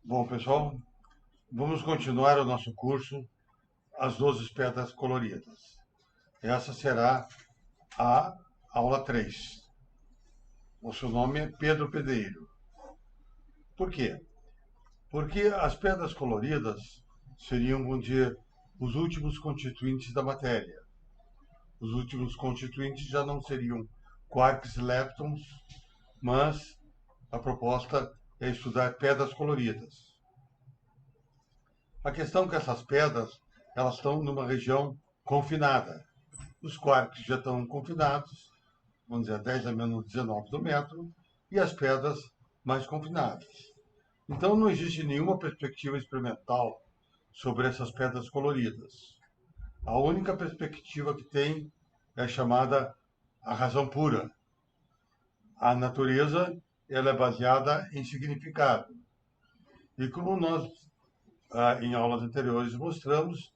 Bom, pessoal, vamos continuar o nosso curso As 12 Pedras Coloridas. Essa será a aula 3. O seu nome é Pedro Pedreiro. Por quê? Porque as pedras coloridas seriam, vamos dizer, os últimos constituintes da matéria. Os últimos constituintes já não seriam quarks e leptons, mas a proposta é estudar pedras coloridas. A questão é que essas pedras elas estão numa região confinada. Os quarks já estão confinados, vamos dizer, a 10 a menos 19 do metro, e as pedras mais confinadas. Então, não existe nenhuma perspectiva experimental sobre essas pedras coloridas. A única perspectiva que tem é chamada a razão pura. A natureza ela é baseada em significado. E como nós, em aulas anteriores, mostramos,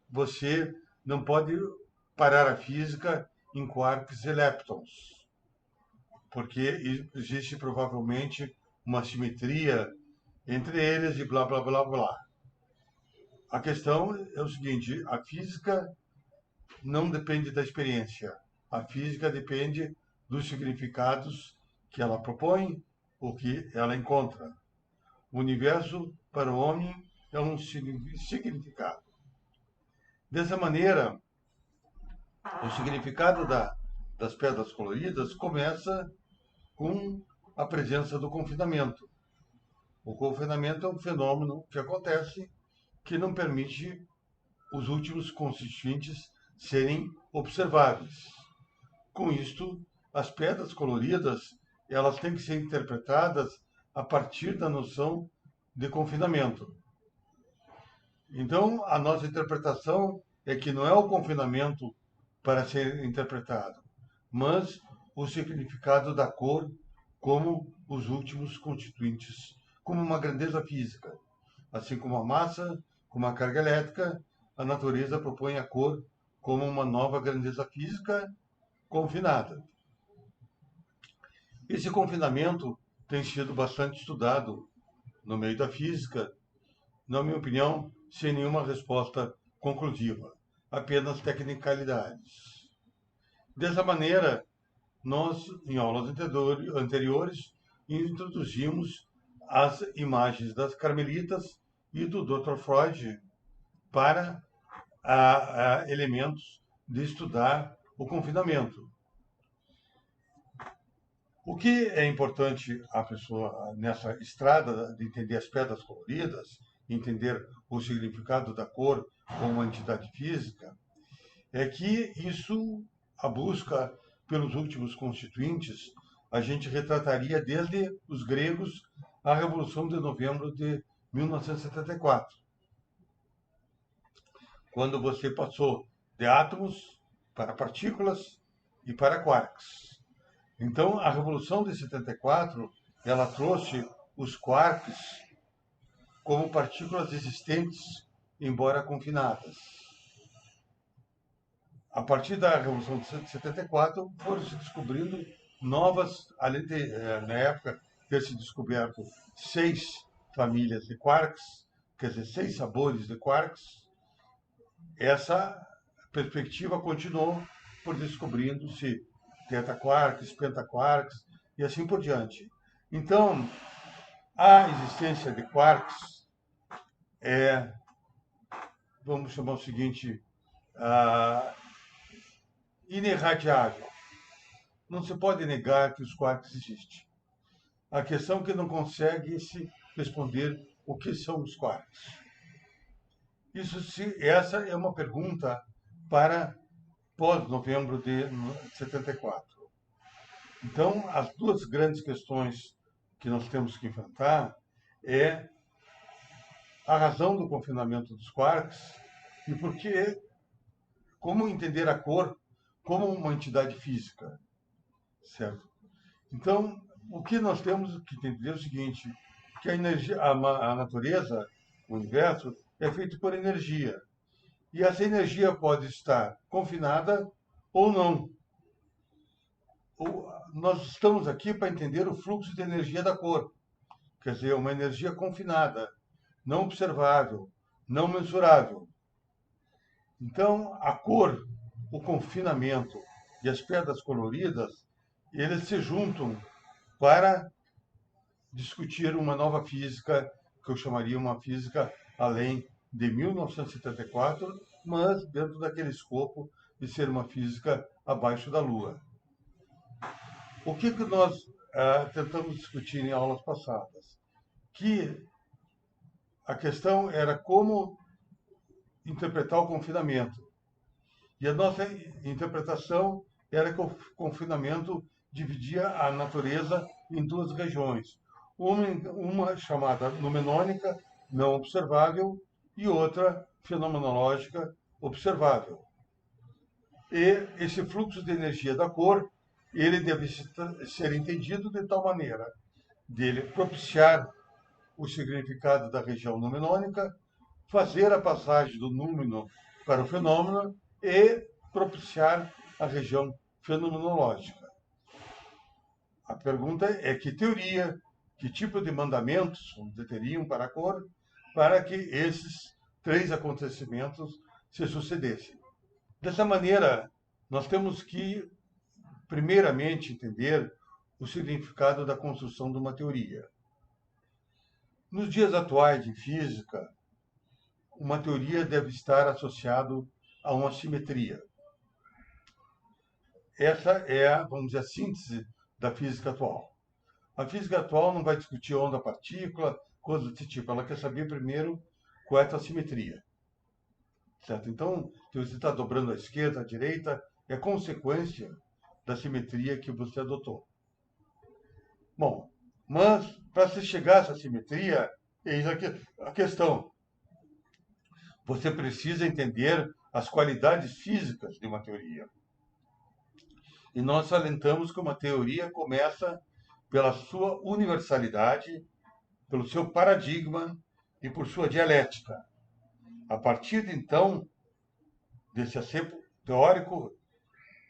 você não pode parar a física em quarks e leptons, porque existe provavelmente uma simetria entre eles e blá blá blá blá. A questão é o seguinte: a física não depende da experiência, a física depende dos significados que ela propõe ou que ela encontra. O universo para o homem é um significado. Dessa maneira, o significado das pedras coloridas começa com a presença do confinamento. O confinamento é um fenômeno que acontece que não permite os últimos constituintes serem observáveis. Com isto, as pedras coloridas elas têm que ser interpretadas a partir da noção de confinamento. Então, a nossa interpretação é que não é o confinamento para ser interpretado, mas o significado da cor como os últimos constituintes, como uma grandeza física. Assim como a massa, como a carga elétrica, a natureza propõe a cor como uma nova grandeza física confinada. Esse confinamento tem sido bastante estudado no meio da física, na minha opinião, sem nenhuma resposta conclusiva, apenas tecnicalidades. Dessa maneira, nós, em aulas anteriores, introduzimos as imagens das carmelitas e do Dr. Freud para elementos de estudar o confinamento. O que é importante a pessoa nessa estrada de entender as pedras coloridas, entender o significado da cor como uma entidade física, é que isso, a busca pelos últimos constituintes, a gente retrataria desde os gregos a Revolução de Novembro de 1974, quando você passou de átomos para partículas e para quarks. Então, a Revolução de 74, ela trouxe os quarks como partículas existentes, embora confinadas. A partir da Revolução de 74, foram se descobrindo novas, além de, na época, ter se descoberto 6 famílias de quarks, quer dizer, 6 sabores de quarks. Essa perspectiva continuou por descobrindo-se tetaquarks, pentaquarks e assim por diante. Então, a existência de quarks é, vamos chamar o seguinte, inerradiável. Não se pode negar que os quarks existem. A questão é que não consegue se responder o que são os quarks. Essa é uma pergunta para pós-novembro de 74. Então, as duas grandes questões que nós temos que enfrentar é a razão do confinamento dos quarks e por que, como entender a cor como uma entidade física, certo? Então, o que nós temos que entender é o seguinte, que a energia, a natureza, o universo, é feito por energia. E essa energia pode estar confinada ou não. Nós estamos aqui para entender o fluxo de energia da cor. quer dizer, uma energia confinada, não observável, não mensurável. Então, a cor, o confinamento e as pedras coloridas, eles se juntam para discutir uma nova física, que eu chamaria uma física além de 1974, mas dentro daquele escopo de ser uma física abaixo da Lua. O que nós tentamos discutir em aulas passadas? Que a questão era como interpretar o confinamento. E a nossa interpretação era que o confinamento dividia a natureza em duas regiões. Uma chamada numenônica, não observável, e outra fenomenológica, observável. E esse fluxo de energia da cor, ele deve ser entendido de tal maneira dele propiciar o significado da região numenônica, fazer a passagem do númeno para o fenômeno e propiciar a região fenomenológica. A pergunta é que teoria, que tipo de mandamentos teriam para a cor para que esses três acontecimentos se sucedessem. Dessa maneira, nós temos que, primeiramente, entender o significado da construção de uma teoria. Nos dias atuais de física, uma teoria deve estar associada a uma simetria. Essa é, vamos dizer, a síntese da física atual. A física atual não vai discutir onda-partícula, coisas desse tipo. Ela quer saber primeiro qual é a simetria. Certo? Então, se você está dobrando à esquerda, à direita, é consequência da simetria que você adotou. Bom, mas para se chegar a essa simetria, eis a questão. Você precisa entender as qualidades físicas de uma teoria. E nós salientamos que uma teoria começa pela sua universalidade, pelo seu paradigma e por sua dialética. A partir de então, desse acervo teórico,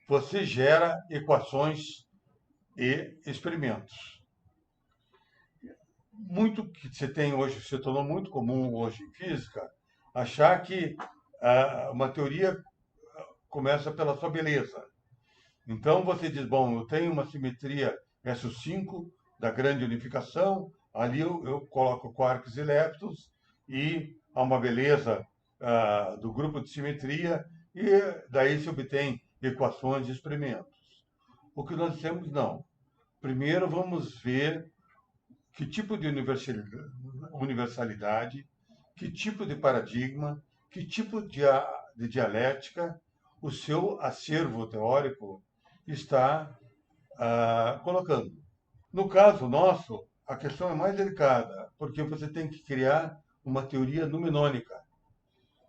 você gera equações e experimentos. Muito que você tem hoje, se tornou muito comum hoje em física, achar que uma teoria começa pela sua beleza. Então você diz, bom, eu tenho uma simetria SO5 da grande unificação, ali eu coloco quarks e leptons e há uma beleza do grupo de simetria e daí se obtém equações e experimentos. O que nós dissemos, não. Primeiro vamos ver que tipo de universalidade, que tipo de paradigma, que tipo de dialética o seu acervo teórico está colocando. No caso nosso, a questão é mais delicada, porque você tem que criar uma teoria numenônica,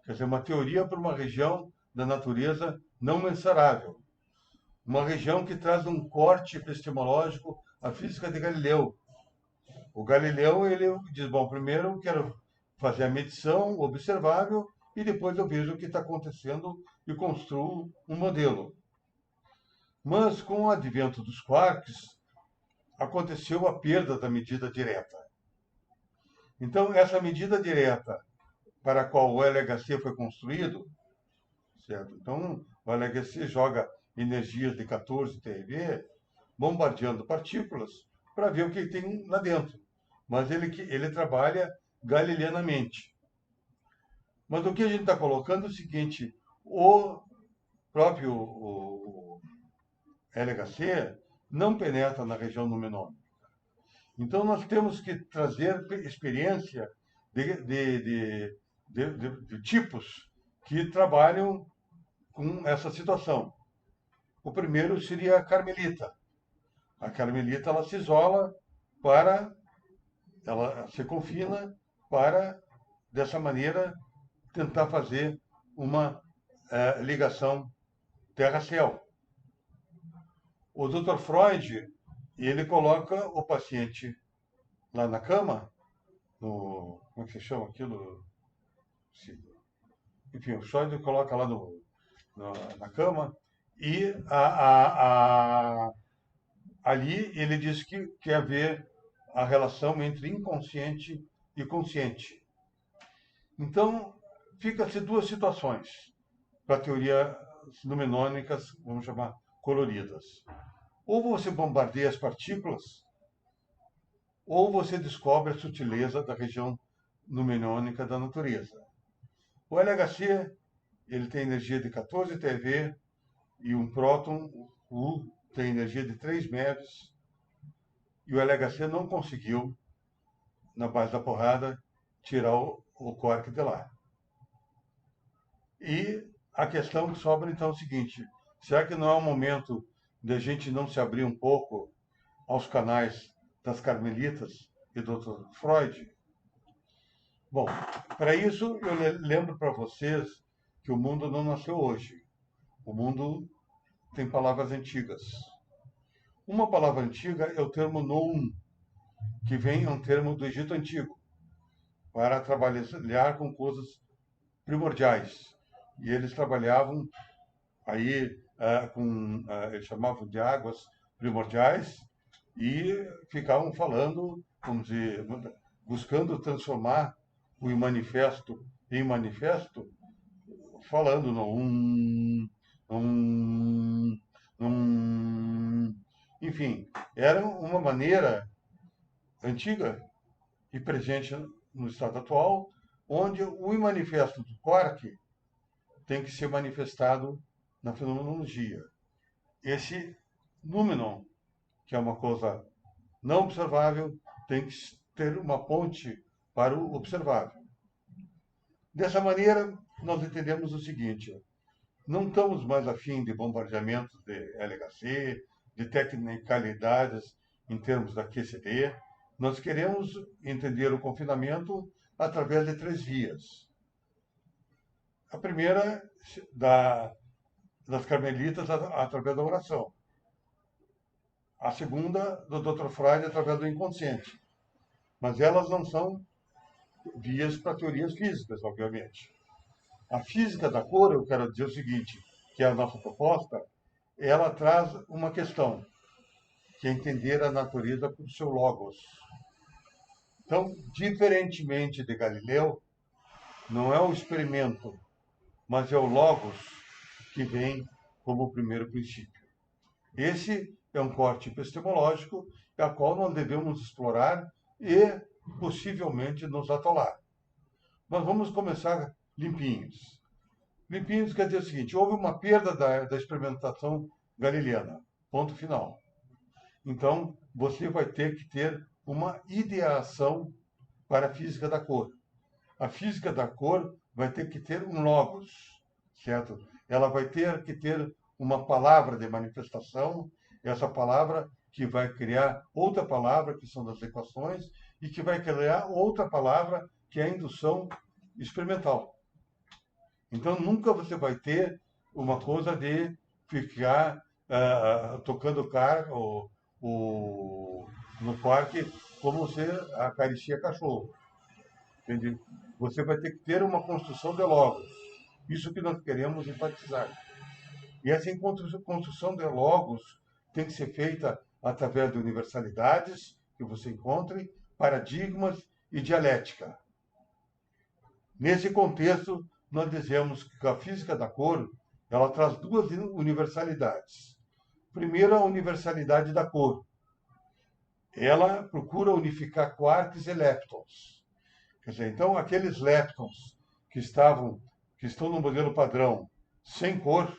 quer dizer, uma teoria para uma região da natureza não mensurável, uma região que traz um corte epistemológico à física de Galileu. O Galileu, ele diz, bom, primeiro eu quero fazer a medição observável e depois eu vejo o que está acontecendo e construo um modelo. Mas, com o advento dos quarks, aconteceu a perda da medida direta. Então, essa medida direta para a qual o LHC foi construído, certo? Então, o LHC joga energias de 14 TeV, bombardeando partículas, para ver o que tem lá dentro. Mas ele trabalha galileanamente. Mas o que a gente está colocando é o seguinte, o próprio LHC não penetra na região numenônica. Então, nós temos que trazer experiência de tipos que trabalham com essa situação. O primeiro seria a carmelita. A carmelita ela se isola ela se confina para, dessa maneira, tentar fazer uma ligação terra-céu. O Dr. Freud, ele coloca o paciente lá na cama, como é que se chama aquilo? Enfim, o Freud coloca lá na cama e ali ele diz que quer ver a relação entre inconsciente e consciente. Então, fica-se duas situações para a teoria numenônicas, vamos chamar coloridas. Ou você bombardeia as partículas, ou você descobre a sutileza da região numenônica da natureza. O LHC, ele tem energia de 14 TeV e um próton, U, tem energia de 3 MeV, e o LHC não conseguiu, na base da porrada, tirar o quark de lá. E a questão que sobra então é o seguinte: será que não é o momento de a gente não se abrir um pouco aos canais das Carmelitas e do Dr. Freud? Bom, para isso eu lembro para vocês que o mundo não nasceu hoje. O mundo tem palavras antigas. Uma palavra antiga é o termo Noum, que vem um termo do Egito Antigo, para trabalhar com coisas primordiais. E eles trabalhavam aí eles chamavam de águas primordiais e ficavam falando, vamos dizer, buscando transformar o manifesto em manifesto, falando no enfim, era uma maneira antiga e presente no estado atual, onde o manifesto do quark tem que ser manifestado na fenomenologia. Esse númenon, que é uma coisa não observável, tem que ter uma ponte para o observável. Dessa maneira, nós entendemos o seguinte: não estamos mais afim de bombardeamentos de LHC, de tecnicalidades em termos da QCD. Nós queremos entender o confinamento através de 3 vias. A primeira, das Carmelitas, através da oração. A segunda, do Dr. Freud, através do inconsciente. Mas elas não são vias para teorias físicas, obviamente. A física da cor, eu quero dizer o seguinte, que é a nossa proposta, ela traz uma questão, que é entender a natureza por seu logos. Então, diferentemente de Galileu, não é o experimento, mas é o logos que vem como o primeiro princípio. Esse é um corte epistemológico, a qual nós devemos explorar e, possivelmente, nos atolar. Mas vamos começar limpinhos. Limpinhos quer dizer o seguinte: houve uma perda da experimentação galileana. Ponto final. Então, você vai ter que ter uma ideação para a física da cor. A física da cor vai ter que ter um logos, certo? Ela vai ter que ter uma palavra de manifestação, essa palavra que vai criar outra palavra, que são das equações, e que vai criar outra palavra, que é a indução experimental. Então, nunca você vai ter uma coisa de ficar tocando no parque como você acaricia cachorro. Entende? Você vai ter que ter uma construção de logos. Isso que nós queremos enfatizar. E essa construção de logos tem que ser feita através de universalidades que você encontre, paradigmas e dialética. Nesse contexto, nós dizemos que a física da cor ela traz 2 universalidades. Primeiro, a universalidade da cor. Ela procura unificar quarks e leptons. Quer dizer, então, aqueles leptons que estão no modelo padrão sem cor,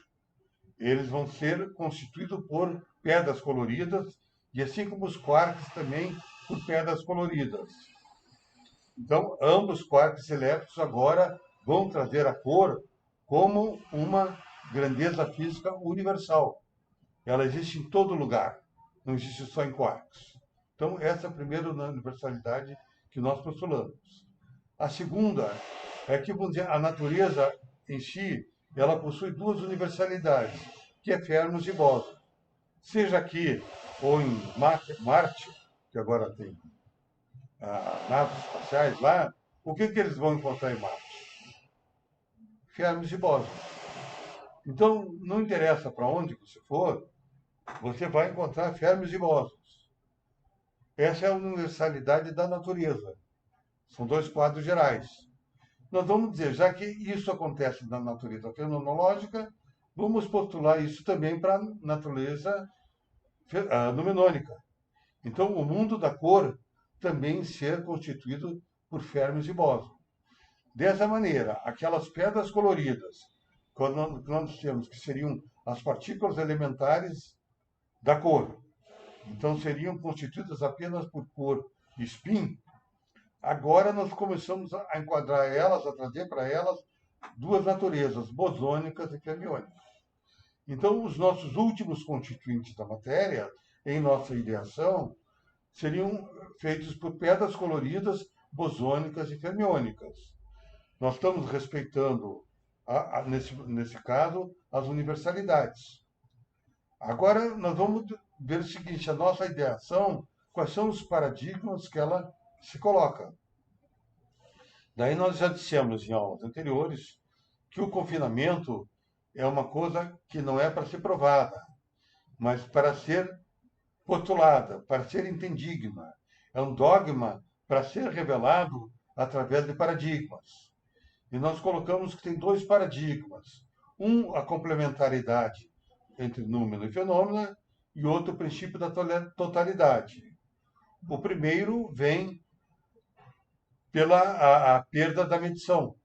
eles vão ser constituídos por pedras coloridas, e assim como os quarks também por pedras coloridas. Então, ambos quarks e leptons agora vão trazer a cor como uma grandeza física universal. Ela existe em todo lugar, não existe só em quarks. Então, essa é a primeira universalidade que nós postulamos. A segunda é que, vamos dizer, a natureza em si, ela possui 2 universalidades, que é Fermos e Bóson. Seja aqui ou em Marte, que agora tem naves espaciais lá, o que eles vão encontrar em Marte? Fermos e Bóson. Então, não interessa para onde você for, você vai encontrar Fermos e Bósons. Essa é a universalidade da natureza. São dois quadros gerais. Nós vamos dizer, já que isso acontece na natureza fenomenológica, vamos postular isso também para a natureza numenônica. Então, o mundo da cor também ser constituído por fermions e bósons. Dessa maneira, aquelas pedras coloridas, quando nós temos que seriam as partículas elementares da cor, então seriam constituídas apenas por cor e spin, agora nós começamos a enquadrar elas, a trazer para elas duas naturezas, bosônicas e fermiônicas. Então, os nossos últimos constituintes da matéria, em nossa ideação, seriam feitos por pedras coloridas, bosônicas e fermiônicas. Nós estamos respeitando, nesse caso, as universalidades. Agora, nós vamos ver o seguinte, a nossa ideação, quais são os paradigmas que ela se coloca. Daí nós já dissemos em aulas anteriores que o confinamento é uma coisa que não é para ser provada, mas para ser postulada, para ser entendida. É um dogma para ser revelado através de paradigmas. E nós colocamos que tem dois paradigmas. Um, a complementaridade entre número e fenômeno, e outro, o princípio da totalidade. O primeiro vem pela a perda da medição.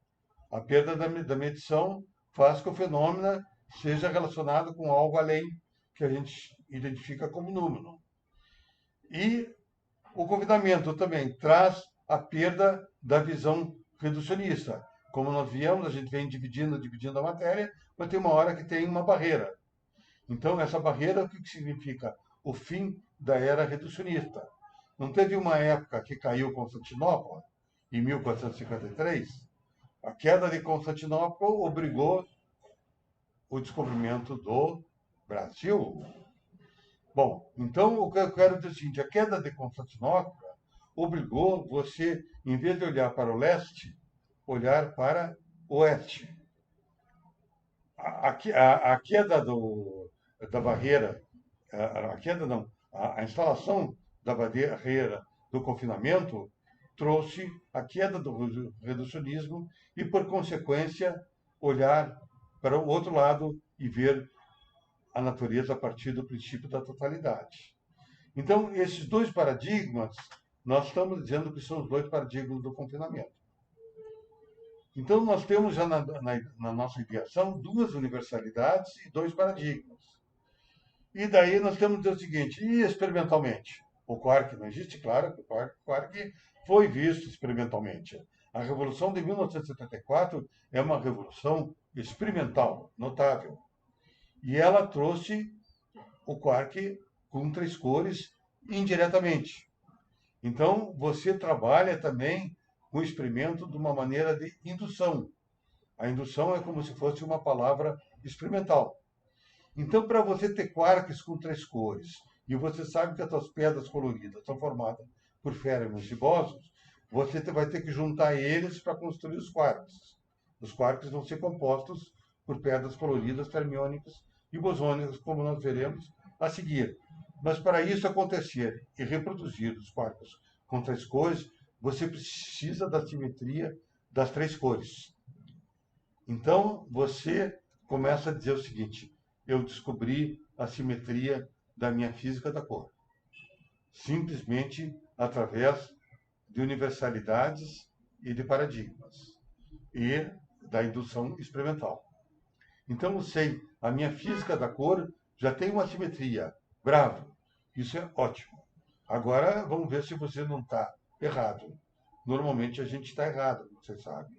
A perda da medição faz que o fenômeno seja relacionado com algo além que a gente identifica como número. E o confinamento também traz a perda da visão reducionista. Como nós viemos, a gente vem dividindo a matéria, mas tem uma hora que tem uma barreira. Então, essa barreira, o que significa? O fim da era reducionista. Não teve uma época que caiu Constantinopla, em 1453? A queda de Constantinopla obrigou o descobrimento do Brasil. Bom, então o que eu quero dizer é o seguinte, a queda de Constantinopla obrigou você, em vez de olhar para o leste, olhar para o oeste. A queda da barreira, a queda não, a instalação da barreira do confinamento trouxe a queda do reducionismo e, por consequência, olhar para o outro lado e ver a natureza a partir do princípio da totalidade. Então, esses dois paradigmas, nós estamos dizendo que são os dois paradigmas do confinamento. Então, nós temos já na nossa ideação duas universalidades e dois paradigmas. E daí nós temos que dizer o seguinte, e experimentalmente? O quark não existe, claro, o quark foi visto experimentalmente. A Revolução de 1974 é uma revolução experimental, notável. E ela trouxe o quark com três cores indiretamente. Então, você trabalha também com o experimento de uma maneira de indução. A indução é como se fosse uma palavra experimental. Então, para você ter quarks com três cores, e você sabe que as suas pedras coloridas são formadas por férmions e bósons, você vai ter que juntar eles para construir os quarks. Os quarks vão ser compostos por pedras coloridas, fermiônicas e bosônicas, como nós veremos a seguir. Mas para isso acontecer e reproduzir os quarks com três cores, você precisa da simetria das três cores. Então, você começa a dizer o seguinte, eu descobri a simetria da minha física da cor. Simplesmente através de universalidades e de paradigmas. E da indução experimental. Então, eu sei, a minha física da cor já tem uma simetria. Bravo! Isso é ótimo. Agora, vamos ver se você não está errado. Normalmente a gente está errado, você sabe.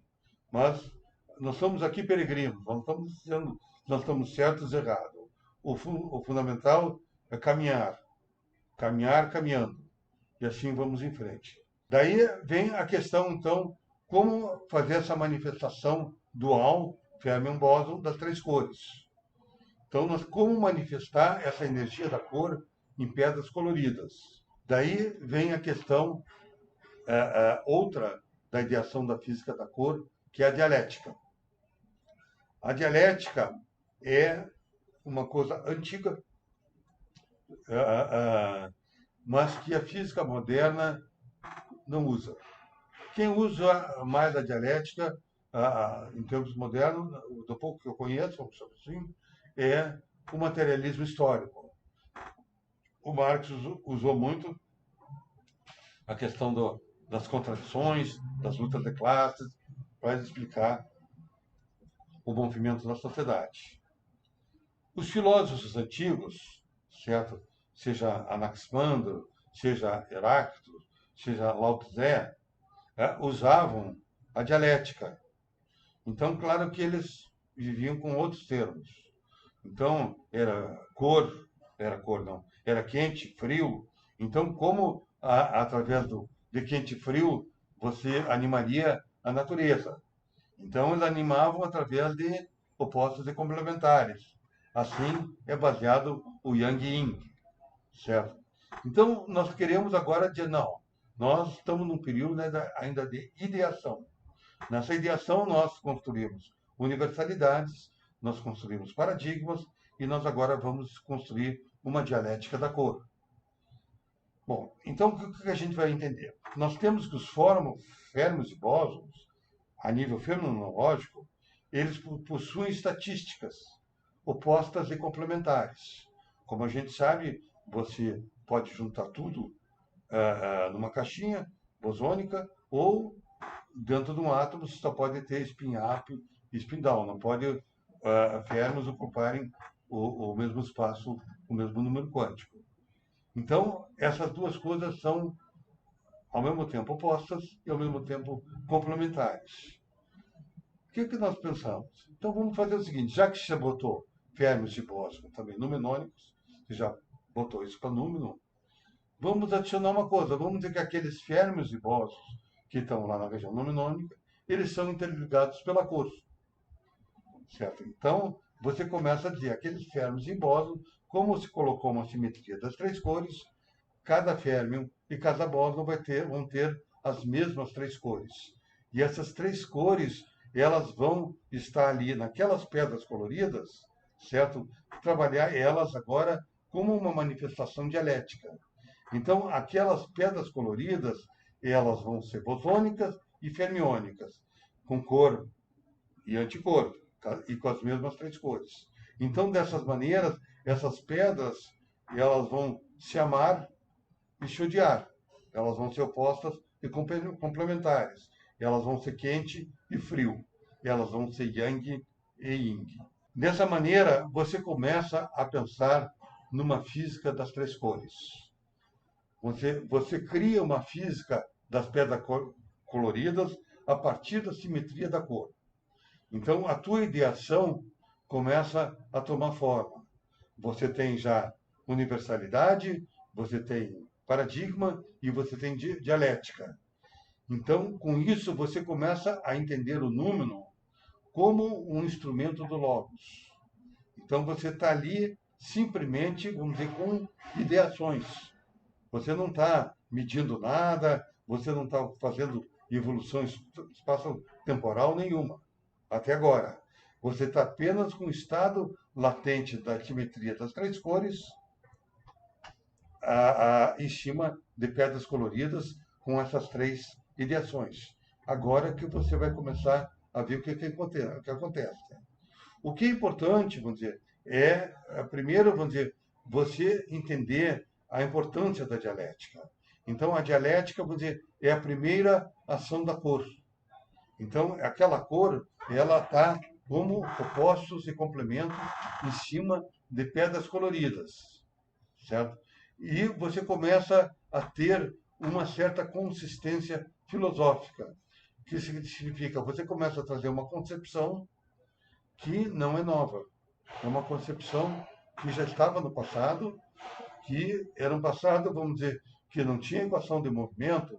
Mas nós somos aqui peregrinos, não estamos dizendo nós estamos certos ou errados. O fundamental é caminhar. Caminhar caminhando. E assim vamos em frente. Daí vem a questão, então, como fazer essa manifestação dual, fermion-bóson, das três cores. Então, como manifestar essa energia da cor em pedras coloridas. Daí vem a questão outra da ideação da física da cor, que é a dialética. A dialética é uma coisa antiga. mas que a física moderna não usa. Quem usa mais a dialética, em termos modernos, do pouco que eu conheço, vamos chamar assim, é o materialismo histórico. O Marx usou muito a questão das contradições, das lutas de classes, para explicar o movimento da sociedade. Os filósofos antigos, certo? Seja Anaximandro, seja Heráclito, seja Lao Tse, usavam a dialética. Então, claro que eles viviam com outros termos. Então, era cor não, era quente, frio. Então, como através de quente e frio você animaria a natureza? Então, eles animavam através de opostos e complementares. Assim é baseado o Yang Yin, certo? Então, nós queremos agora dizer, não, nós estamos num período, né, ainda de ideação. Nessa ideação, nós construímos universalidades, nós construímos paradigmas e nós agora vamos construir uma dialética da cor. Bom, então o que a gente vai entender? Nós temos que os fermos e bósons, a nível fenomenológico, eles possuem estatísticas opostas e complementares. Como a gente sabe, você pode juntar tudo numa caixinha bosônica ou dentro de um átomo você só pode ter spin-up e spin-down, não pode fermos ocuparem o mesmo espaço, o mesmo número quântico. Então, essas duas coisas são ao mesmo tempo opostas e ao mesmo tempo complementares. O que nós pensamos? Então vamos fazer o seguinte, já que você botou fermions e bósons também numenônicos, você já botou isso para número, vamos adicionar uma coisa, vamos dizer que aqueles fermions e bósons que estão lá na região numenônica, eles são interligados pela cor. Certo? Então, você começa a dizer aqueles fermions e bósons, como se colocou uma simetria das três cores, cada férmion e cada bóson vão ter as mesmas três cores. E essas três cores, elas vão estar ali naquelas pedras coloridas, certo? Trabalhar elas agora como uma manifestação dialética. Então, aquelas pedras coloridas, elas vão ser bosônicas e fermiônicas, com cor e anticor, e com as mesmas três cores. Então, dessas maneiras, essas pedras, elas vão se amar e se odiar. Elas vão ser opostas e complementares. Elas vão ser quente e frio. Elas vão ser yang e yin. Dessa maneira, você começa a pensar numa física das três cores. Você cria uma física das pedras coloridas a partir da simetria da cor. Então, a tua ideação começa a tomar forma. Você tem já universalidade, você tem paradigma e você tem dialética. Então, com isso, você começa a entender o número como um instrumento do Logos. Então, você está ali simplesmente, vamos dizer, com ideações. Você não está medindo nada, você não está fazendo evolução espaço-temporal nenhuma, até agora. Você está apenas com o estado latente da simetria das três cores em cima de pedras coloridas com essas três ideações. Agora que você vai começar a ver o que acontece. O que é importante, vamos dizer, primeiro, vamos dizer, você entender a importância da dialética. Então, a dialética, vamos dizer, é a primeira ação da cor. Então, aquela cor, ela está como opostos e complementos em cima de pedras coloridas, certo? E você começa a ter uma certa consistência filosófica, que significa, você começa a trazer uma concepção que não é nova, é uma concepção que já estava no passado, que era um passado, vamos dizer, que não tinha equação de movimento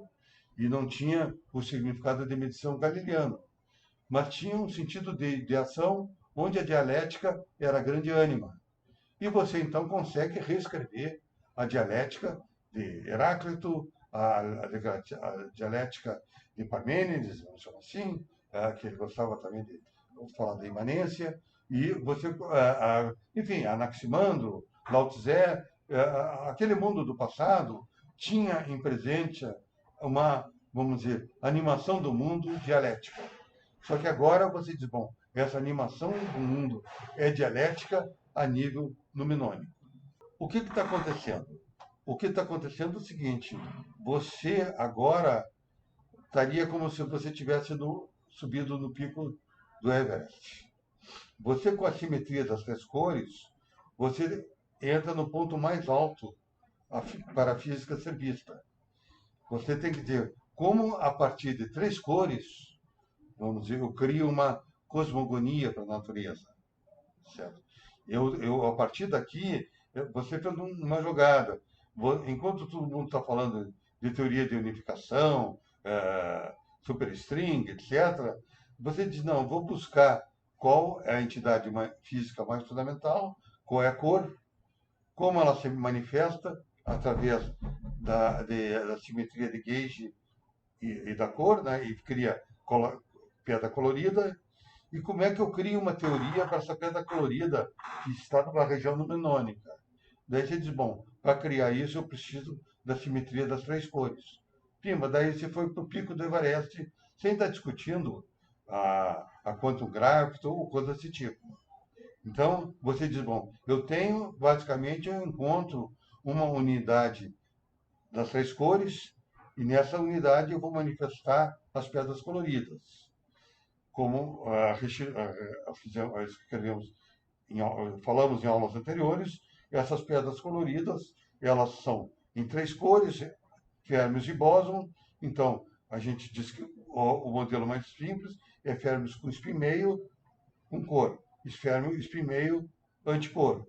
e não tinha o significado de medição galileano, mas tinha um sentido de ação onde a dialética era a grande ânima. E você então consegue reescrever a dialética de Heráclito, a dialética de Parmênides, vamos chamar assim, que ele gostava também de falar da imanência, e você, enfim, Anaximandro, Lao Tse, aquele mundo do passado, tinha em presente uma, vamos dizer, animação do mundo dialética. Só que agora você diz, bom, essa animação do mundo é dialética a nível numinônico. O que está acontecendo? O que está acontecendo é o seguinte, você agora estaria como se você tivesse subido no pico do Everest. Você, com a simetria das três cores, você entra no ponto mais alto para a física ser vista. Você tem que dizer como, a partir de três cores, vamos dizer, eu crio uma cosmogonia para a natureza. Certo? A partir daqui, você fez uma jogada. Enquanto todo mundo está falando de teoria de unificação, superstring, etc., você diz, não, vou buscar qual é a entidade física mais fundamental, qual é a cor, como ela se manifesta através da simetria de gauge e da cor, né, e cria pedra colorida, e como é que eu crio uma teoria para essa pedra colorida que está numa região numinônica. Daí você diz, bom, para criar isso eu preciso da simetria das três cores. Pimba, daí você foi para o pico do Everest sem estar discutindo a quantum gravity ou coisa desse tipo. Então, você diz, bom, eu tenho, basicamente, eu encontro uma unidade das três cores, e nessa unidade eu vou manifestar as pedras coloridas. Como falamos em aulas anteriores, essas pedras coloridas, elas são em três cores, férmios e bóson. Então, a gente diz que o modelo mais simples é férmios com spin meio com cor, férmio spin meio anticor,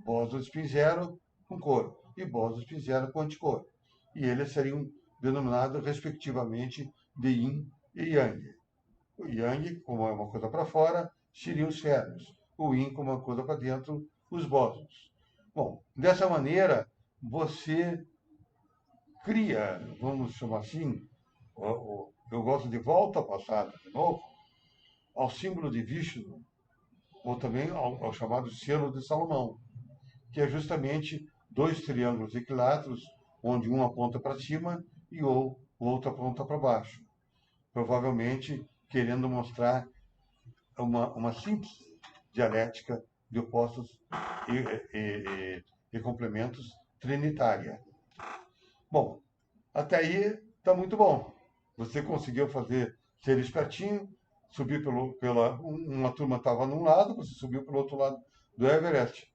bóson spin zero com cor e bóson spin zero com anticor. E eles seriam denominados, respectivamente, de yin e yang. O yang, como é uma coisa para fora, seriam os férmios. O yin, como uma coisa para dentro, os bósons. Bom, dessa maneira, você cria, vamos chamar assim, eu gosto de volta ao passado, de novo, ao símbolo de Vishnu, ou também ao chamado selo de Salomão, que é justamente dois triângulos equiláteros, onde um aponta para cima e o outro aponta para baixo. Provavelmente querendo mostrar uma síntese dialética de opostos e complementos trinitária. Bom, até aí está muito bom. Você conseguiu ser espertinho, subir uma turma estava num lado, você subiu pelo outro lado do Everest.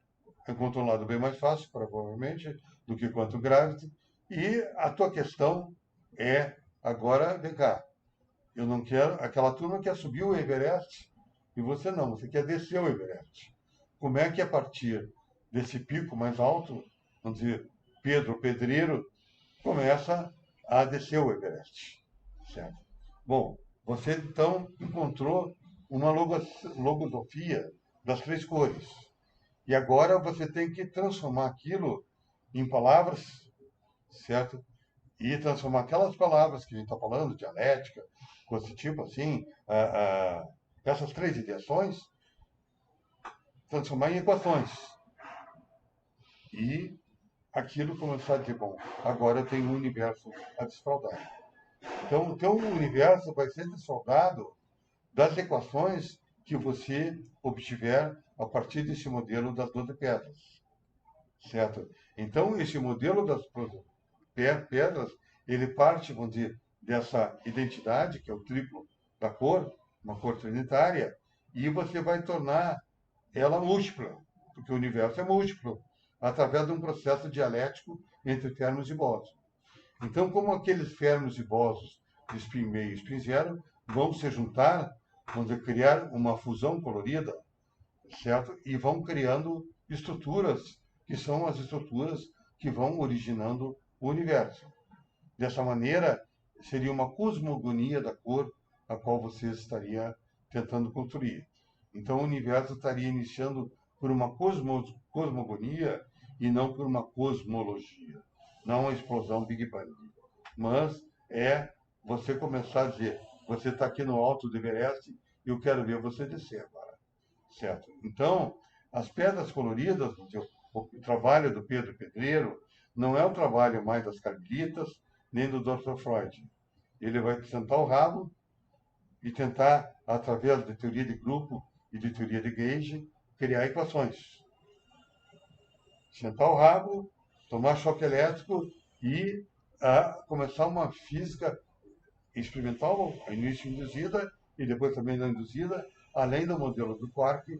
Encontrou um lado bem mais fácil, provavelmente, do que quanto gravity. E a tua questão é, agora, vem cá, eu não quero, aquela turma quer subir o Everest e você não, você quer descer o Everest. Como é que a partir desse pico mais alto, vamos dizer, Pedro Pedreiro, começa a descer o Everest, certo? Bom, você então encontrou uma logosofia das três cores. E agora você tem que transformar aquilo em palavras, certo? E transformar aquelas palavras que a gente está falando, dialética, coisa tipo assim, essas três ideações, transformar em equações. E aquilo começar a dizer, bom, agora eu tenho um universo a desfraldar. Então, o teu universo vai ser desfraldado das equações que você obtiver a partir desse modelo das 12 pedras. Certo? Então, esse modelo das pedras, ele parte, vamos dizer, dessa identidade, que é o triplo da cor, uma cor trinitária, e você vai tornar ela múltipla, porque o universo é múltiplo, através de um processo dialético entre férmios e bósons. Então, como aqueles férmios e bósons de spin meio e spin zero vão se juntar, vão criar uma fusão colorida, certo? E vão criando estruturas que são as estruturas que vão originando o universo. Dessa maneira, seria uma cosmogonia da cor a qual você estaria tentando construir. Então, o universo estaria iniciando por uma cosmogonia e não por uma cosmologia. Não uma explosão Big Bang. Mas é você começar a dizer, você está aqui no alto do Everest e eu quero ver você descer agora. Certo? Então, as pedras coloridas, o trabalho do Pedro Pedreiro, não é o trabalho mais das carmelitas, nem do Dr. Freud. Ele vai sentar o rabo e tentar, através de teoria de grupo e de teoria de Gage, criar equações. Sentar o rabo, tomar choque elétrico e começar uma física experimental, início induzida e depois também não induzida, além do modelo do quark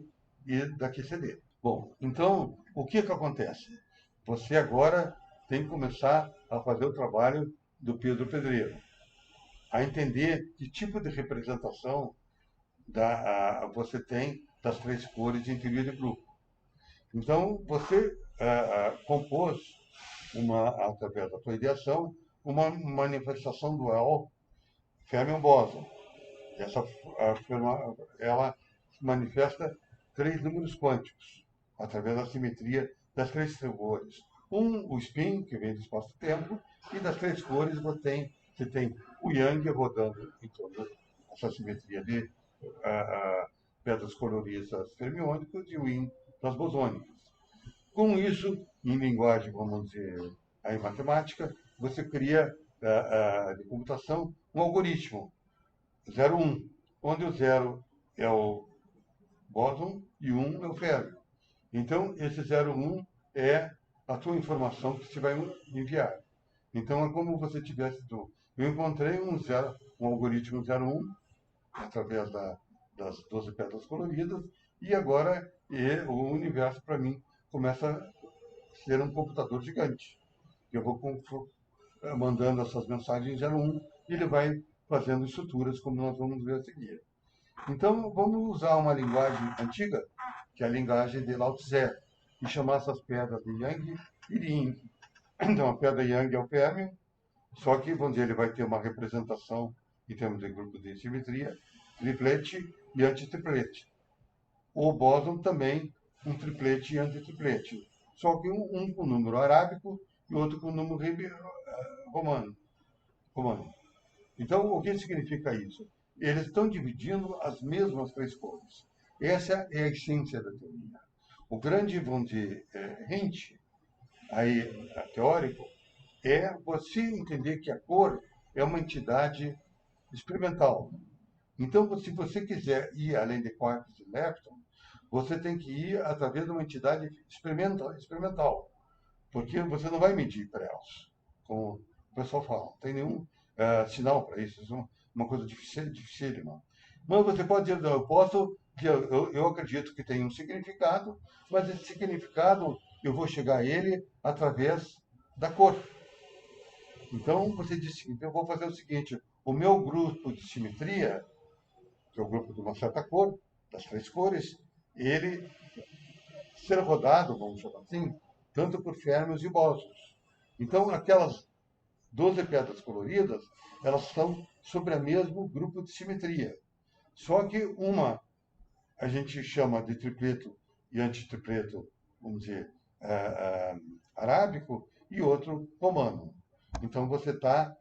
e da QCD. Bom, então, o que acontece? Você agora tem que começar a fazer o trabalho do Pedro Pedreiro, a entender que tipo de representação você tem das três cores em teoria de grupo. Então, você compôs, através da sua ideação, uma manifestação dual Fermion-Boson. Ela manifesta três números quânticos, através da simetria das três cores. O spin, que vem do espaço-tempo, e das três cores você tem o Yang rodando em torno dessa simetria de pedras coloridas fermiônicas e o Yin das bosônicas. Com isso, em linguagem, vamos dizer, em matemática, você cria, de computação, um algoritmo 0,1, onde o 0 é o bóson e o 1 é o férmio. Então, esse 0,1 é a tua informação que você vai enviar. Então, é como você tivesse... Eu encontrei um algoritmo 0,1 através das 12 pedras coloridas e agora o universo, para mim, começa a ser um computador gigante. Eu vou mandando essas mensagens 0,1 e ele vai fazendo estruturas, como nós vamos ver a seguir. Então, vamos usar uma linguagem antiga, que é a linguagem de Lao Tse, e chamar essas pedras de Yang e de Yin. Então, a pedra Yang é o férmio, só que, vamos dizer, ele vai ter uma representação, em termos de grupo de simetria, triplete e antitriplete. O bóson também, um triplete e antitriplete. Só que um com número arábico e outro com número romano. Então, o que significa isso? Eles estão dividindo as mesmas três cores. Essa é a essência da teoria. O grande, vamos dizer, hint aí, teórico é você entender que a cor é uma entidade experimental. Então, se você quiser ir além de quarks e leptons, você tem que ir através de uma entidade experimental. Porque você não vai medir pré-elas, como o pessoal fala. Não tem nenhum sinal para isso. Isso é uma coisa dificílima. Mas você pode dizer, eu acredito que tem um significado, mas esse significado eu vou chegar a ele através da cor. Então, você diz o seguinte, eu vou fazer o seguinte, o meu grupo de simetria, que é o grupo de uma certa cor, das três cores, ele ser rodado, vamos chamar assim, tanto por férmions e bósons. Então, aquelas 12 pedras coloridas, elas estão sobre o mesmo grupo de simetria. Só que uma a gente chama de tripleto e antitripleto, vamos dizer, arábico, e outro romano. Então, você está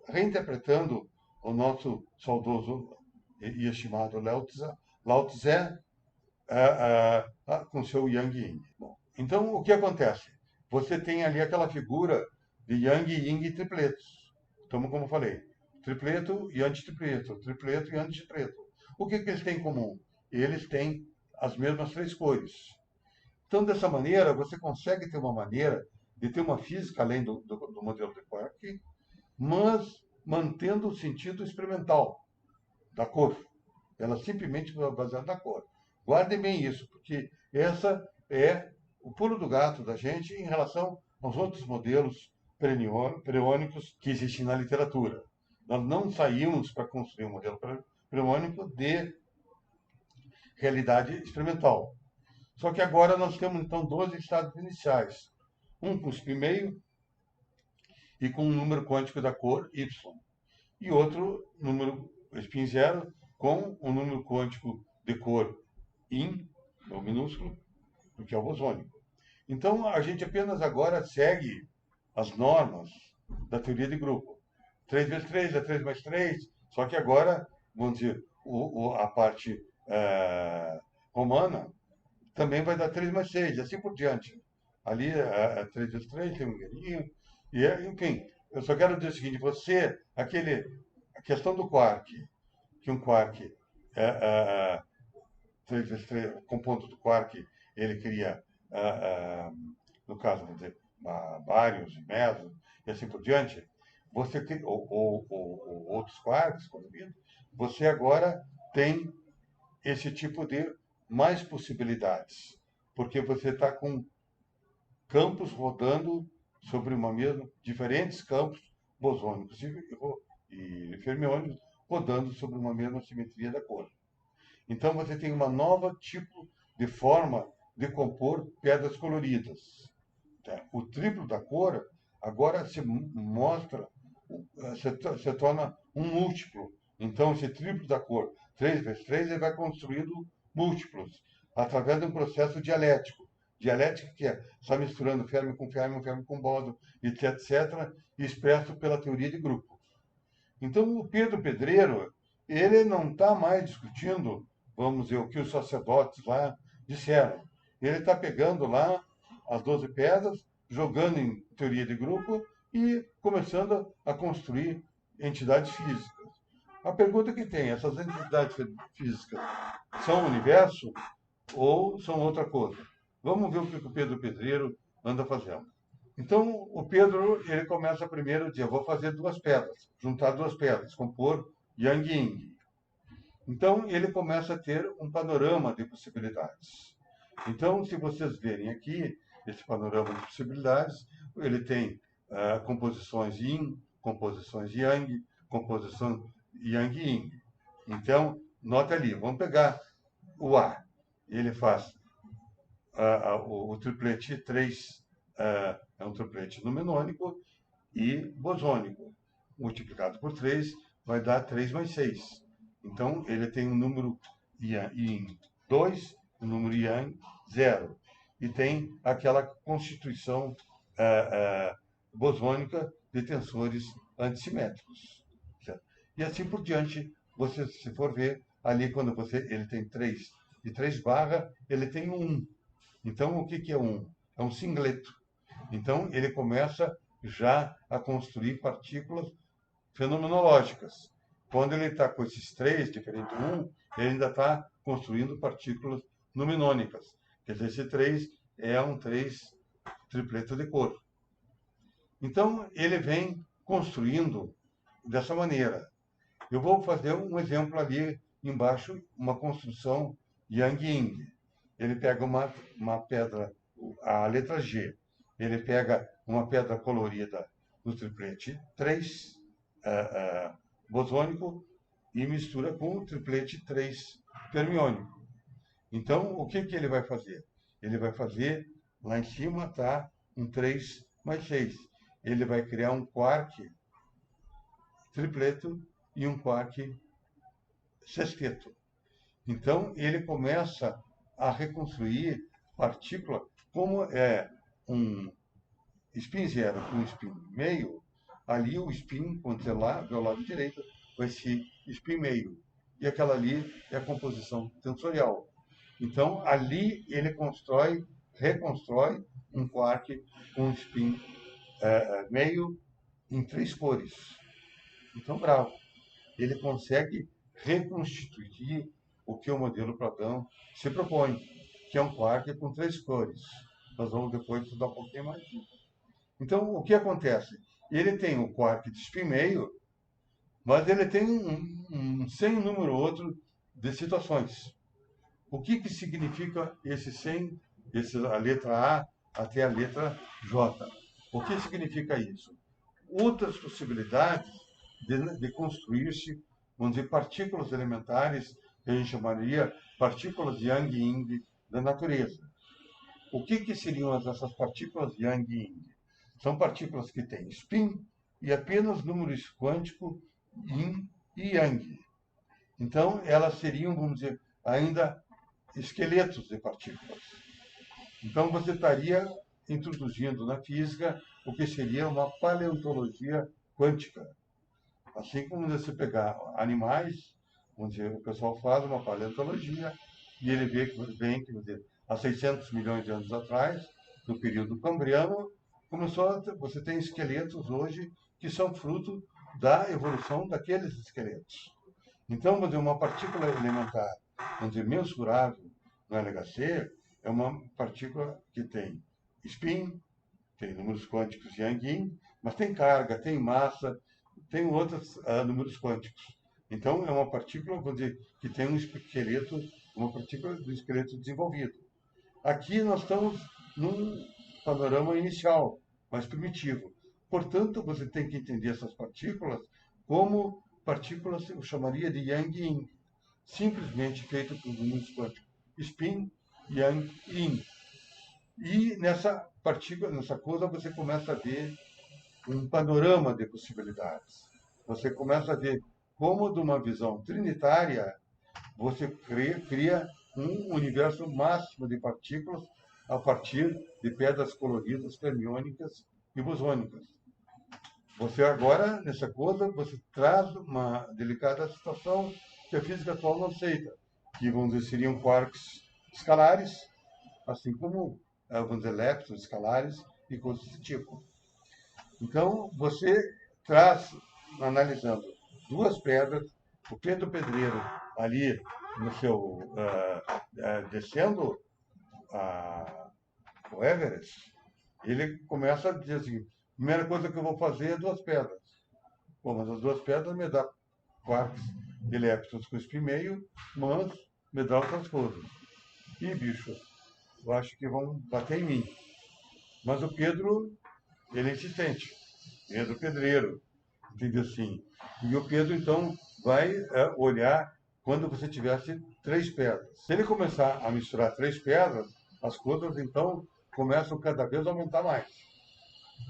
reinterpretando o nosso saudoso e estimado Lao Tse com seu Yang Ying. Bom, então, o que acontece? Você tem ali aquela figura de Yang, Yin e tripletos. Então, como eu falei, tripleto e antitripleto, tripleto e antitripleto. O que eles têm em comum? Eles têm as mesmas três cores. Então, dessa maneira, você consegue ter uma maneira de ter uma física além do modelo de Quark, mas mantendo o sentido experimental da cor. Ela simplesmente baseada na cor. Guardem bem isso, porque essa é o pulo do gato da gente em relação aos outros modelos preônicos que existem na literatura. Nós não saímos para construir um modelo preônico de realidade experimental. Só que agora nós temos, então, 12 estados iniciais. Um com spin meio e com um número quântico da cor Y. E outro número spin zero com um número quântico de cor IN, no minúsculo, porque é o bosônico. Então, a gente apenas agora segue as normas da teoria de grupo. 3 vezes 3 é 3 mais 3, só que agora, vamos dizer, a parte romana também vai dar 3 mais 6, e assim por diante. ali é 3 vezes 3, tem um guerrinho, enfim, eu só quero dizer o seguinte, a questão do quark, que um quark é, é, 3 vezes 3, o composto do quark, ele cria, no caso, vamos dizer, bários, mesos, e assim por diante, você tem, ou outros quarks, você agora tem esse tipo de mais possibilidades, porque você está com campos rodando sobre uma mesma, diferentes campos bosônicos e fermiônicos rodando sobre uma mesma simetria da cor. Então você tem uma nova tipo de forma de compor pedras coloridas. Tá? O triplo da cor agora se mostra, se torna um múltiplo. Então esse triplo da cor, 3 vezes 3, ele vai construindo múltiplos através de um processo dialético. Dialética que está misturando fermo com bóson, etc., expresso pela teoria de grupo. Então, o Pedro Pedreiro, ele não está mais discutindo, vamos dizer, o que os sacerdotes lá disseram. Ele está pegando lá as 12 pedras, jogando em teoria de grupo e começando a construir entidades físicas. A pergunta que tem, essas entidades físicas são o universo ou são outra coisa? Vamos ver o que o Pedro Pedreiro anda fazendo. Então, o Pedro, ele começa primeiro a dizer, vou fazer 2 pedras, juntar 2 pedras, compor Yang Ying. Então, ele começa a ter um panorama de possibilidades. Então, se vocês verem aqui, esse panorama de possibilidades, ele tem composições Yin, composições Yang, composição Yang Ying. Então, nota ali, vamos pegar o A. Ele faz o triplete 3 é um triplete numenônico e bosônico. Multiplicado por 3 vai dar 3 mais 6. Então, ele tem um número Yin 2, um número Yang 0. E tem aquela constituição bosônica de tensores antissimétricos. Certo? E assim por diante, você, se for ver, ali quando ele tem 3 e 3 barra, ele tem 1. Então, o que é 1? É um singleto. Então, ele começa já a construir partículas fenomenológicas. Quando ele está com esses 3, diferente do 1, ele ainda está construindo partículas numenônicas. Quer dizer, esse 3 é um 3 tripleto de cor. Então, ele vem construindo dessa maneira. Eu vou fazer um exemplo ali embaixo, uma construção Yang Ying. Ele pega uma pedra, a letra G, ele pega uma pedra colorida no triplete 3, bosônico, e mistura com o triplete 3 fermiônico. Então, o que ele vai fazer? Ele vai fazer, lá em cima está um 3 mais 6. Ele vai criar um quark tripleto e um quark sexteto. Então, ele começa a reconstruir partícula, como é um spin zero com um spin meio, ali o spin, quando você lá, do lado direito, vai ser spin meio. E aquela ali é a composição tensorial. Então, ali ele reconstrói um quark com spin meio em 3 cores. Então, bravo. Ele consegue reconstituir o que o modelo Platão se propõe, que é um quark com 3 cores. Nós vamos depois estudar um pouquinho mais disso. Então, o que acontece? Ele tem o quark de spin meio, mas ele tem um sem número outro de situações. O que significa esse sem, a letra A até a letra J? O que significa isso? Outras possibilidades de construir-se, vamos dizer, partículas elementares, que a gente chamaria partículas Yang Ying da natureza. O que seriam essas partículas Yang Ying? São partículas que têm spin e apenas números quânticos Yin e Yang. Então, elas seriam, vamos dizer, ainda esqueletos de partículas. Então, você estaria introduzindo na física o que seria uma paleontologia quântica. Assim como você pegar animais, onde o pessoal faz uma paleontologia e ele vê que há 600 milhões de anos atrás, do período cambriano, você tem esqueletos hoje que são fruto da evolução daqueles esqueletos. Então, vamos dizer, uma partícula elementar, vamos dizer, mensurável no LHC, é uma partícula que tem spin, tem números quânticos Yang-Yin, mas tem carga, tem massa, tem outros números quânticos. Então, é uma partícula, vamos dizer, que tem um esqueleto, uma partícula do esqueleto desenvolvido. Aqui nós estamos num panorama inicial, mais primitivo. Portanto, você tem que entender essas partículas como partículas, eu chamaria de Yang-Yin, simplesmente feito por números quânticos. Spin, Yang, Yin. E nessa partícula, nessa coisa, você começa a ver um panorama de possibilidades. Você começa a ver como, de uma visão trinitária, você cria um universo máximo de partículas a partir de pedras coloridas, fermiônicas e bosônicas. Você agora, nessa coisa, você traz uma delicada situação que a física atual não aceita, que, vamos dizer, seriam quarks escalares, assim como, vamos dizer, leptons escalares e coisas desse tipo. Então, você traz, analisando duas pedras, o Pedro Pedreiro ali no seu, descendo o Everest, ele começa a dizer assim, primeira coisa que eu vou fazer é duas pedras. Bom, mas as duas pedras me dão quarks de leptons com spin meio, mas me dão outras coisas. E, bicho, eu acho que vão bater em mim. Mas o Pedro, ele é insistente. Pedro Pedreiro, entendeu assim? E o Pedro, então, vai olhar quando você tivesse três pedras. Se ele começar a misturar três pedras, as coisas, então, começam cada vez a aumentar mais.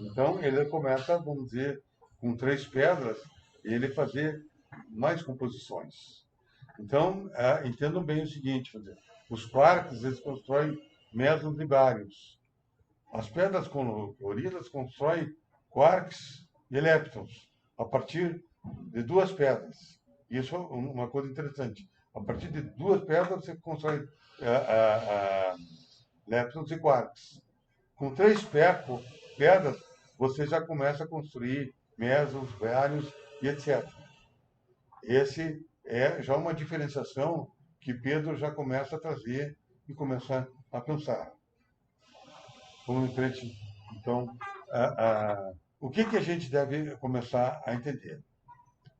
Então, ele começa, vamos dizer, com três pedras, ele fazer mais composições. Então, entendam bem o seguinte, os quarks, eles constroem mesons e bários. As pedras coloridas constroem quarks e leptons a partir de duas pedras. Isso é uma coisa interessante. A partir de duas pedras, você constrói leptons e quarks. Com três pedras, você já começa a construir mesons, bários e etc. Esse é já uma diferenciação que Pedro já começa a trazer e começar a pensar. Vamos em frente, então, o que a gente deve começar a entender?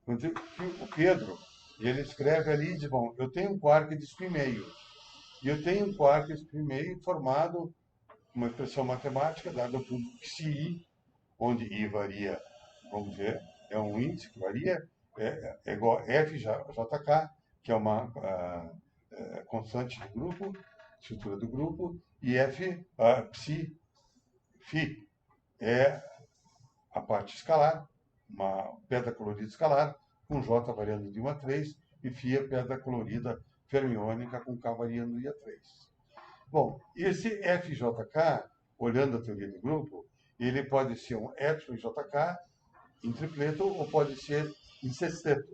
O Pedro, ele escreve ali, diz, bom, eu tenho um quark de spin meio, e eu tenho um quark de spin meio formado, uma expressão matemática dada por psi, onde I varia, vamos ver, é um índice que varia, é igual a FJK, que é uma constante do grupo, estrutura do grupo, e psi, Φ é a parte escalar, uma pedra colorida escalar, com J variando de 1 a 3, e Φ é pedra colorida fermiônica com K variando de 1 a 3. Bom, esse FJK, olhando a teoria do grupo, ele pode ser um EPSILON-JK em tripleto ou pode ser em sexteto.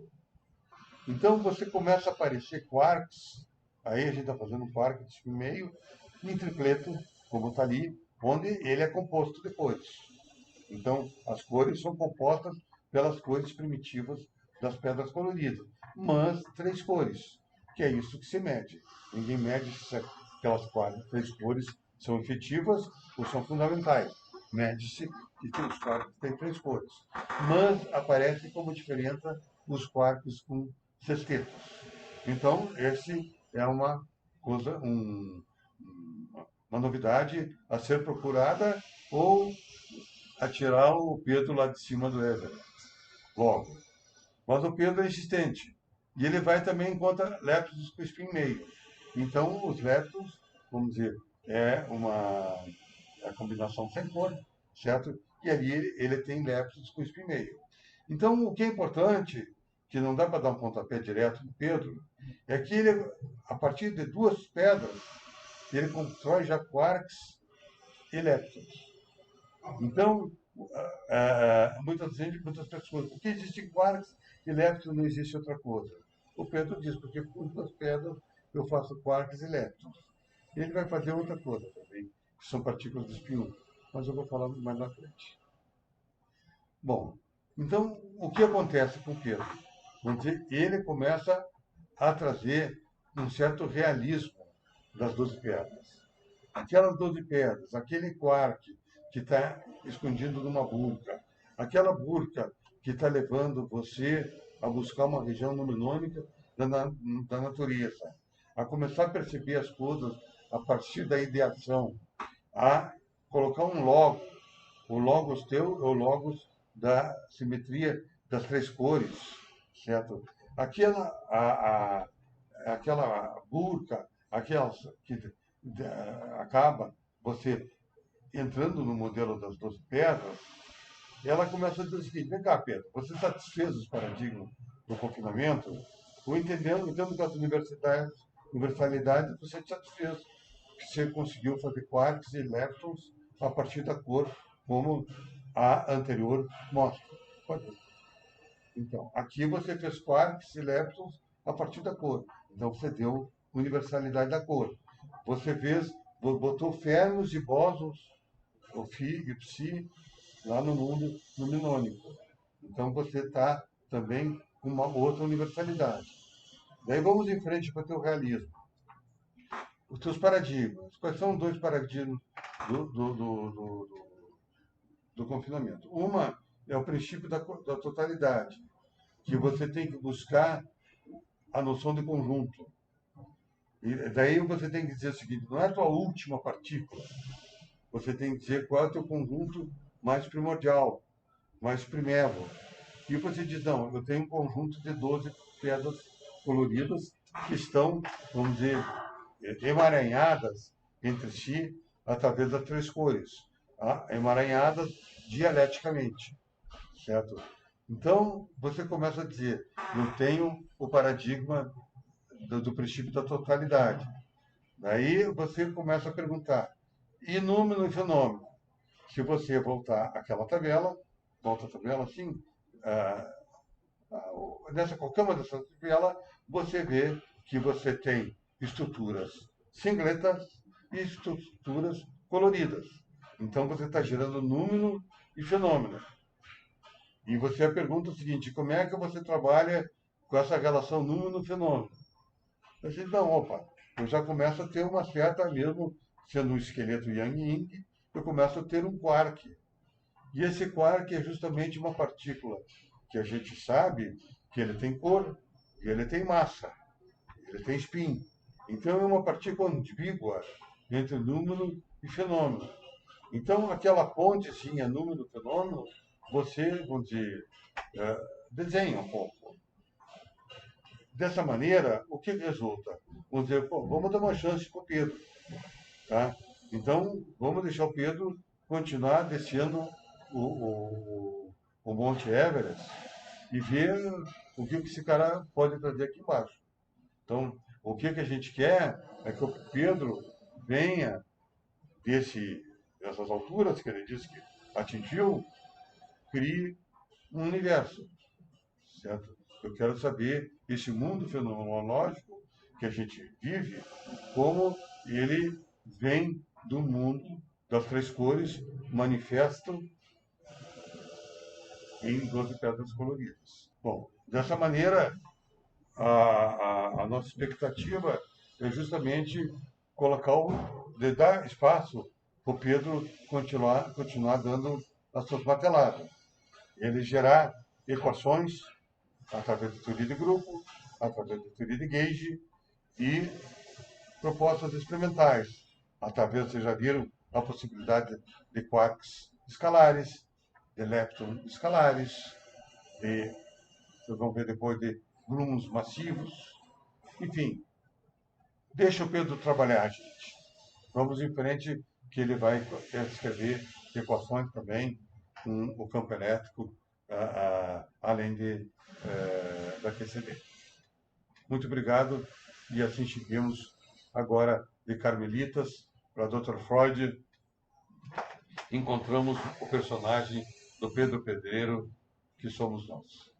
Então, você começa a aparecer quarks, aí a gente está fazendo um quark de spin meio, em tripleto, como está ali, onde ele é composto depois. Então, as cores são compostas pelas cores primitivas das pedras coloridas, mas três cores, que é isso que se mede. Ninguém mede se aquelas três cores são efetivas ou são fundamentais. Mede-se que tem os quarks que têm três cores. Mas aparece como diferença os quarks com sextetos. Então, esse é uma coisa, uma novidade a ser procurada ou a tirar o Pedro lá de cima do Everest. Logo. Mas o Pedro é insistente. E ele vai também encontra leptons com spin meio. Então, os leptons, vamos dizer, é uma combinação sem cor, certo? E ali ele tem leptons com spin meio. Então, o que é importante, que não dá para dar um pontapé direto no Pedro, é que ele, a partir de duas pedras, ele constrói já quarks e leptons. Então, muitas pessoas, porque existem quarks e leptons, não existe outra coisa. O Pedro diz, porque com duas pedras eu faço quarks e leptons. Ele vai fazer outra coisa também. que são partículas de spin 1. Mas eu vou falar mais na frente. Bom, então, o que acontece com o Pedro? Vamos dizer, ele começa a trazer um certo realismo das 12 pedras. Aquelas 12 pedras, aquele quark que está escondido numa burca, aquela burca que está levando você a buscar uma região luminônica da natureza, a começar a perceber as coisas a partir da ideação, a colocar um logo, o logos teu é o logos da simetria das três cores, certo? Aquela burca, aquela que acaba você entrando no modelo das 12 pedras, ela começa a dizer o seguinte: vem cá, Pedro, você satisfez os paradigmas do confinamento? Ou entendendo que as universalidades você satisfez, que você conseguiu fazer quarks e leptons a partir da cor, como a anterior mostra. Então, aqui você fez quarks e leptons a partir da cor. Então, você deu universalidade da cor. Você botou fermions e bósons, o Φ e o Psi, lá no mundo luminônico. Então, você está também com uma outra universalidade. Daí vamos em frente para o teu realismo. Os teus paradigmas. Quais são os dois paradigmas do confinamento? Uma é o princípio da totalidade, que você tem que buscar a noção de conjunto. E daí você tem que dizer o seguinte: não é a tua última partícula, você tem que dizer qual é o teu conjunto mais primordial, mais primevo. E você diz: não, eu tenho um conjunto de 12 pedras coloridas que estão, vamos dizer, emaranhadas entre si através das três cores, emaranhadas dialeticamente, certo? Então, você começa a dizer: eu tenho o paradigma do princípio da totalidade. Daí você começa a perguntar: e número e fenômeno? Se você voltar àquela tabela, volta a tabela assim, nessa qualquer uma dessas tabelas, você vê que você tem estruturas singletas e estruturas coloridas. Então você está gerando número e fenômeno. E você pergunta o seguinte: como é que você trabalha com essa relação número-fenômeno? Eu disse: não, opa, eu já começo a ter uma certa, mesmo sendo um esqueleto Yang-Yin, eu começo a ter um quark. E esse quark é justamente uma partícula que a gente sabe que ele tem cor, ele tem massa, ele tem spin. Então é uma partícula ambígua entre número e fenômeno. Então aquela pontezinha número-fenômeno, você, vamos dizer, desenha um pouco. Dessa maneira, o que resulta? Vamos dizer: pô, vamos dar uma chance para o Pedro. Tá? Então, vamos deixar o Pedro continuar descendo o Monte Everest e ver o que esse cara pode trazer aqui embaixo. Então, o que a gente quer é que o Pedro venha dessas alturas que ele disse que atingiu, crie um universo, certo? Eu quero saber esse mundo fenomenológico que a gente vive, como ele vem do mundo das três cores, manifesto em 12 pedras coloridas. Bom, dessa maneira, a nossa expectativa é justamente de dar espaço para o Pedro continuar dando as suas marteladas. Ele gerar equações através da teoria de grupo, através da teoria de gauge e propostas experimentais. Através, vocês já viram a possibilidade de quarks escalares, de leptons escalares, vocês vão ver depois de gluons massivos. Enfim, deixa o Pedro trabalhar, gente. Vamos em frente, que ele vai escrever equações também com o campo elétrico, além da QCD. Muito obrigado, e assim chegamos agora de Carmelitas para Dr. Freud. Encontramos o personagem do Pedro Pedreiro, que somos nós.